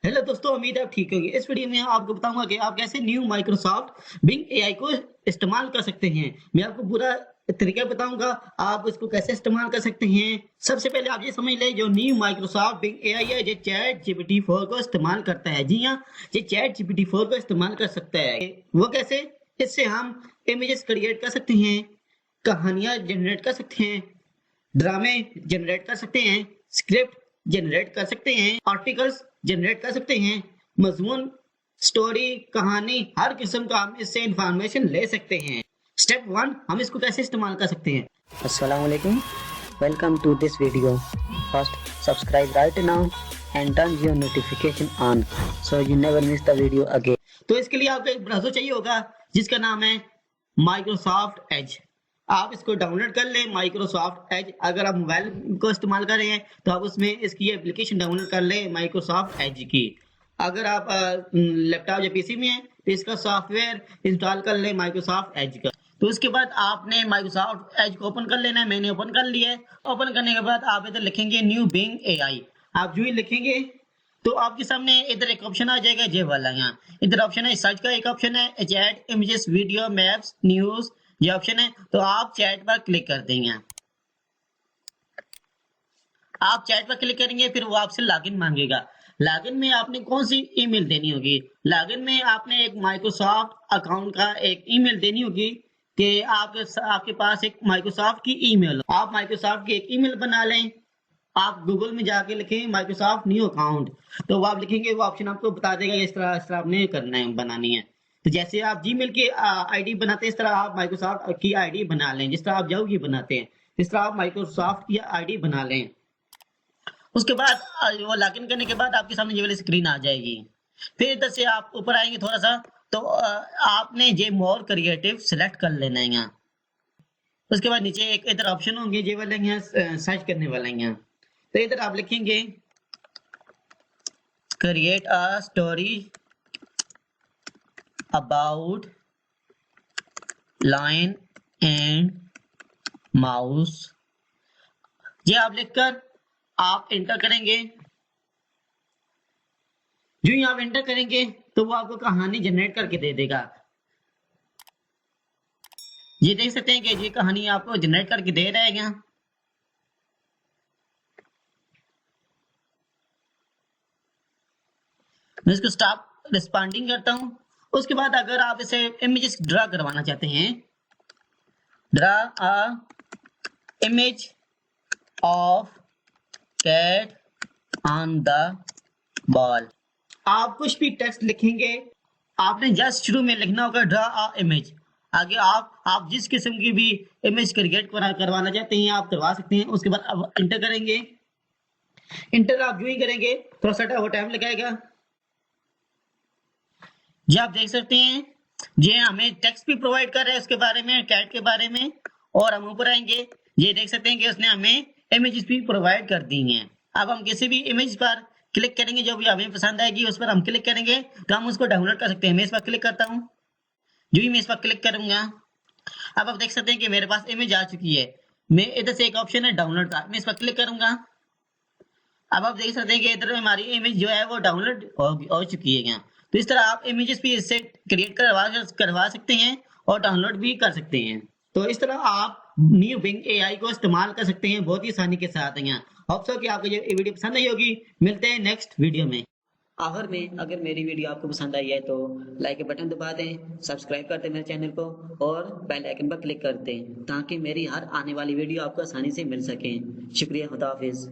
Hello दोस्तों, उम्मीद है आप ठीक होंगे। इस वीडियो में आपको बताऊंगा कि आप कैसे न्यू माइक्रोसॉफ्ट बिंग एआई को इस्तेमाल कर सकते हैं। मैं आपको पूरा तरीका बताऊंगा, आप इसको कैसे इस्तेमाल कर सकते हैं। सबसे पहले आप ये समझ लें, जो न्यू माइक्रोसॉफ्ट बिंग एआई है ये चैट जीपीटी 4 को इस्तेमाल करता है। जी हाँ, ये चैट जीपीटी 4 को इस्तेमाल कर सकता है। वो कैसे? इससे हम इमेजेस क्रिएट कर सकते हैं, कहानियां जनरेट कर सकते हैं, ड्रामे जनरेट कर सकते हैं, स्क्रिप्ट जनरेट कर सकते हैं, आर्टिकल्स जनरेट कर सकते हैं, मजमून, स्टोरी, कहानी, हर किस्म का हम इससे इंफॉर्मेशन ले सकते हैं। स्टेप वन, हम इसको कैसे इस्तेमाल कर सकते हैं। Assalamualaikum. Welcome to this video. First, subscribe right now and turn your notification on so you never miss the video again. तो इसके लिए आपको एक ब्राउज़र चाहिए होगा जिसका नाम है माइक्रोसॉफ्ट एज। आप इसको डाउनलोड कर लें, माइक्रोसॉफ्ट एज। अगर आप मोबाइल को इस्तेमाल कर रहे हैं तो आप उसमें इसकी एप्लीकेशन डाउनलोड कर लें, माइक्रोसॉफ्ट एज की। अगर आप लैपटॉप या पीसी में हैं तो इसका सॉफ्टवेयर इंस्टॉल कर लें, माइक्रोसॉफ्ट एज का। तो उसके बाद आपने माइक्रोसॉफ्ट एज को ओपन कर लेना है। मैंने ओपन कर लिया है। ओपन करने के बाद आप इधर लिखेंगे न्यू बिंग एआई। आप जो ही लिखेंगे तो आपके सामने इधर एक ऑप्शन आ जाएगा, ये वाला। यहाँ इधर ऑप्शन है सर्च का, एक ऑप्शन है chat, images, video, maps, news, ये ऑप्शन है। तो आप चैट पर क्लिक कर देंगे। आप चैट पर क्लिक करेंगे, फिर वो आपसे लॉगिन मांगेगा। लॉगिन में आपने कौन सी ईमेल देनी होगी? लॉगिन में आपने एक माइक्रोसॉफ्ट अकाउंट का एक ईमेल देनी होगी कि आपके पास एक माइक्रोसॉफ्ट की ईमेल। आप माइक्रोसॉफ्ट की एक ईमेल बना लें। आप गूगल में जाके लिखें माइक्रोसॉफ्ट न्यू अकाउंट, तो वो आप लिखेंगे, वो ऑप्शन आपको बता देगा इस तरह आपने करना है, बनानी है। तो जैसे आप जीमेल की आईडी बनाते हैं, इस तरह आप माइक्रोसॉफ्ट की आईडी बना लें। जिस तरह आप जाओ की बनाते हैं, इस तरह आप माइक्रोसॉफ्ट की आईडी बना लें। उसके बाद वो लॉगिन करने के बाद आपके सामने ये वाली स्क्रीन आ जाएगी। फिर इधर से आप ऊपर आएंगे थोड़ा सा, तो आपने ये मोर क्रिएटिव सिलेक्ट कर लेना है यहाँ। उसके बाद नीचे एक इधर ऑप्शन होंगे, ये वाले यहाँ सर्च करने वाले यहाँ। तो इधर आप लिखेंगे create a story about lion and mouse. ये आप लिखकर आप एंटर करेंगे। जो ही आप एंटर करेंगे तो वो आपको कहानी जनरेट करके दे देगा। ये देख सकते हैं कि ये कहानी आपको जनरेट करके दे रहा है यहाँ। मैं इसको स्टॉप रिस्पॉन्डिंग करता हूं। उसके बाद अगर आप इसे इमेजेस ड्रा करवाना चाहते हैं, draw a image of cat on the ball. आप कुछ भी टेक्स्ट लिखेंगे, आपने जस्ट शुरू में लिखना होगा ड्रा अ इमेज। आगे आप जिस किस्म की भी इमेज क्रिएट करवाना चाहते हैं आप करवा सकते हैं। उसके बाद अब इंटर करेंगे। इंटर आप जो ही करेंगे थोड़ा सा वो टाइम लगाएगा। जी आप देख सकते हैं, ये हमें टेक्स्ट भी प्रोवाइड कर रहा है उसके बारे में, कैट के बारे में। और हम ऊपर आएंगे, ये देख सकते हैं कि उसने हमें इमेजेस भी प्रोवाइड कर दी हैं। अब हम किसी भी इमेज पर क्लिक करेंगे, जो भी हमें पसंद आएगी उस पर हम क्लिक करेंगे तो हम उसको डाउनलोड कर सकते हैं। मैं इस पर क्लिक करता हूँ। जो ही मैं इस पर क्लिक करूंगा, अब आप देख सकते हैं कि मेरे पास इमेज आ चुकी है। मैं इधर से एक ऑप्शन है डाउनलोड का, मैं इस पर क्लिक करूंगा। अब आप देख सकते हैं कि इधर हमारी इमेज जो है वो डाउनलोड हो चुकी है यहाँ। तो इस तरह आप इमेजेस भी इससे क्रिएट करवा सकते हैं और डाउनलोड भी कर सकते हैं। तो इस तरह आप न्यू बिंग एआई को इस्तेमाल कर सकते हैं बहुत ही आसानी के साथ यहाँ। होप सो कि आपको ये वीडियो पसंद आई होगी। मिलते हैं नेक्स्ट वीडियो में। आखिर में अगर मेरी वीडियो आपको पसंद आई है तो लाइक के बटन दबा दें, सब्सक्राइब कर दें मेरे चैनल को और बेल आइकन पर क्लिक कर दें ताकि मेरी हर आने वाली वीडियो आपको आसानी से मिल सके। शुक्रिया, खुदा हाफिज।